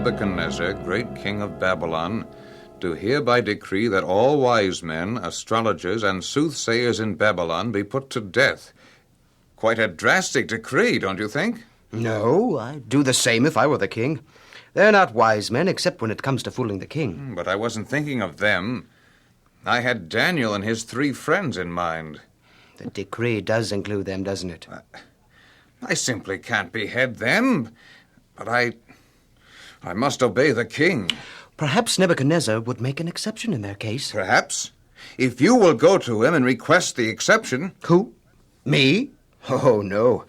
Nebuchadnezzar, great king of Babylon, do hereby decree that all wise men, astrologers, and soothsayers in Babylon be put to death. Quite a drastic decree, don't you think? No, I'd do the same if I were the king. They're not wise men, except when it comes to fooling the king. But I wasn't thinking of them. I had Daniel and his 3 friends in mind. The decree does include them, doesn't it? I simply can't behead them. But I must obey the king. Perhaps Nebuchadnezzar would make an exception in their case. Perhaps. If you will go to him and request the exception. Who? Me? Oh, no.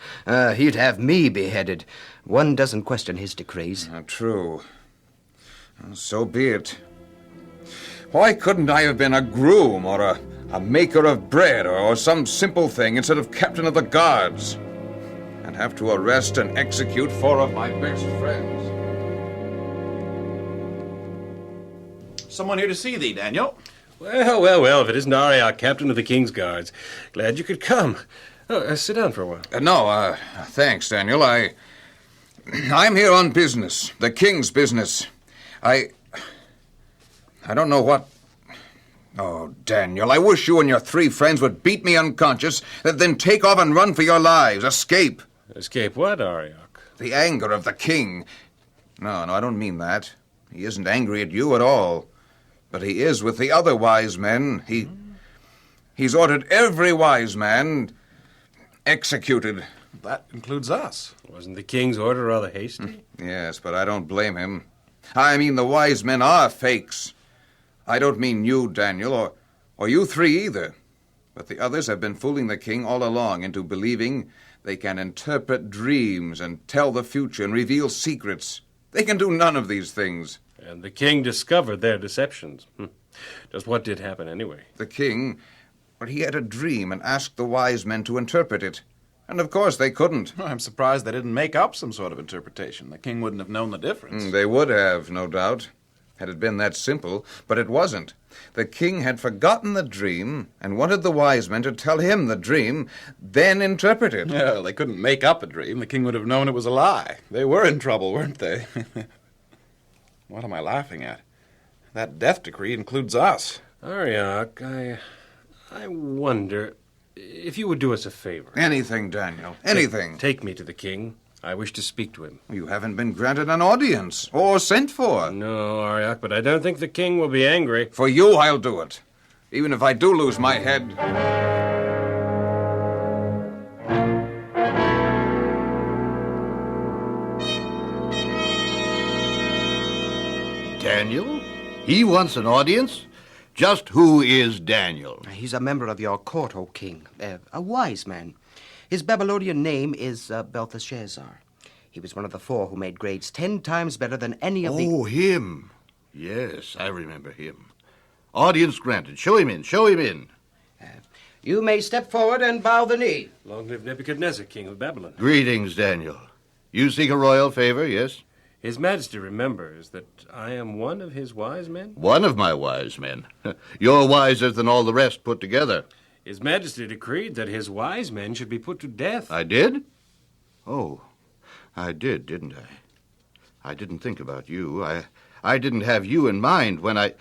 He'd have me beheaded. One doesn't question his decrees. True. So be it. Why couldn't I have been a groom or a maker of bread or some simple thing instead of captain of the guards? And have to arrest and execute 4 of my best friends. Someone here to see thee, Daniel. Well, if it isn't Arioch, captain of the King's Guards. Glad you could come. Sit down for a while. No, thanks, Daniel. I'm here on business, the king's business. I don't know what... Oh, Daniel, I wish you and your 3 friends would beat me unconscious, then take off and run for your lives, escape. Escape what, Arioch? The anger of the king. No, I don't mean that. He isn't angry at you at all. But he is with the other wise men. He's ordered every wise man executed. That includes us. Wasn't the king's order rather hasty? Yes, but I don't blame him. I mean, the wise men are fakes. I don't mean you, Daniel, or you 3 either. But the others have been fooling the king all along into believing they can interpret dreams and tell the future and reveal secrets. They can do none of these things. And the king discovered their deceptions. Just what did happen anyway? The king, he had a dream and asked the wise men to interpret it. And of course they couldn't. I'm surprised they didn't make up some sort of interpretation. The king wouldn't have known the difference. They would have, no doubt, had it been that simple, but it wasn't. The king had forgotten the dream and wanted the wise men to tell him the dream, then interpret it. Yeah, they couldn't make up a dream. The king would have known it was a lie. They were in trouble, weren't they? What am I laughing at? That death decree includes us. Arioch, I wonder if you would do us a favor. Anything, Daniel, anything. Take me to the king. I wish to speak to him. You haven't been granted an audience or sent for. No, Arioch, but I don't think the king will be angry. For you, I'll do it, even if I do lose my head. Daniel? He wants an audience? Just who is Daniel? He's a member of your court, O king. A wise man. His Babylonian name is Belteshazzar. He was one of the 4 who made grades 10 times better than any of the... Oh, him. Yes, I remember him. Audience granted. Show him in. Show him in. You may step forward and bow the knee. Long live Nebuchadnezzar, king of Babylon. Greetings, Daniel. You seek a royal favor, yes? His Majesty remembers that I am one of his wise men. One of my wise men. You're wiser than all the rest put together. His Majesty decreed that his wise men should be put to death. I did? Oh, I did, didn't I? I didn't think about you. I didn't have you in mind when I...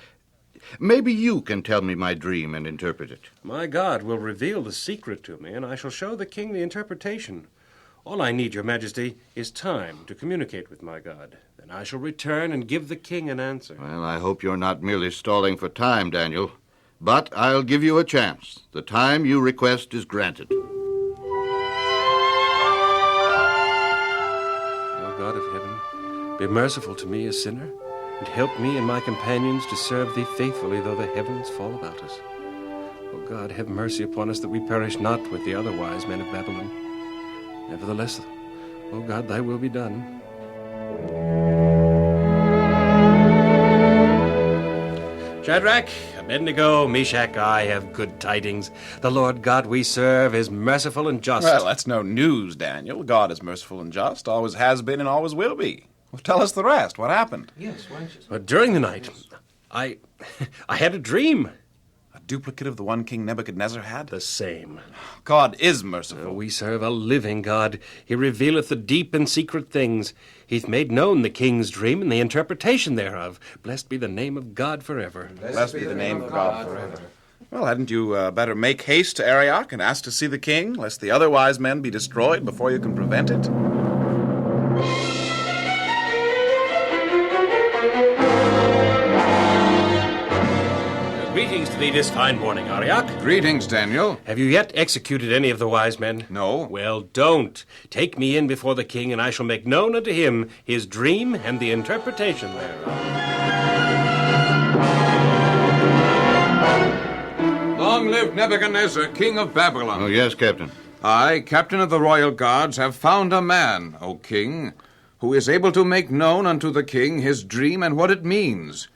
Maybe you can tell me my dream and interpret it. My God will reveal the secret to me, and I shall show the king the interpretation. All I need, Your Majesty, is time to communicate with my God. Then I shall return and give the king an answer. Well, I hope you're not merely stalling for time, Daniel. But I'll give you a chance. The time you request is granted. O God of heaven, be merciful to me, a sinner, and help me and my companions to serve thee faithfully, though the heavens fall about us. O God, have mercy upon us that we perish not with the other wise men of Babylon. Nevertheless, O God, thy will be done. Shadrach, Abednego, Meshach, I have good tidings. The Lord God we serve is merciful and just. Well, that's no news, Daniel. God is merciful and just, always has been and always will be. Well, tell us the rest. What happened? Yes, why don't you... But during the night, I had a dream. A duplicate of the one King Nebuchadnezzar had? The same. God is merciful. We serve a living God. He revealeth the deep and secret things. He'th made known the king's dream and the interpretation thereof. Blessed be the name of God forever. Blessed be the name of God forever. Well, hadn't you better make haste to Arioch and ask to see the king, lest the other wise men be destroyed before you can prevent it? Greetings to thee this fine morning, Arioch. Greetings, Daniel. Have you yet executed any of the wise men? No. Well, don't. Take me in before the king, and I shall make known unto him his dream and the interpretation thereof. Long live Nebuchadnezzar, king of Babylon. Oh, yes, Captain. I, captain of the royal guards, have found a man, O king, who is able to make known unto the king his dream and what it means.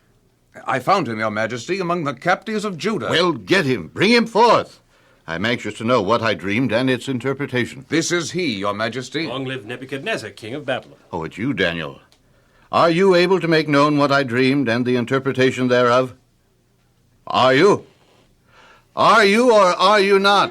I found him, your majesty, among the captives of Judah. Well, get him. Bring him forth. I'm anxious to know what I dreamed and its interpretation. This is he, your majesty. Long live Nebuchadnezzar, king of Babylon. Oh, it's you, Daniel. Are you able to make known what I dreamed and the interpretation thereof? Are you? Are you or are you not?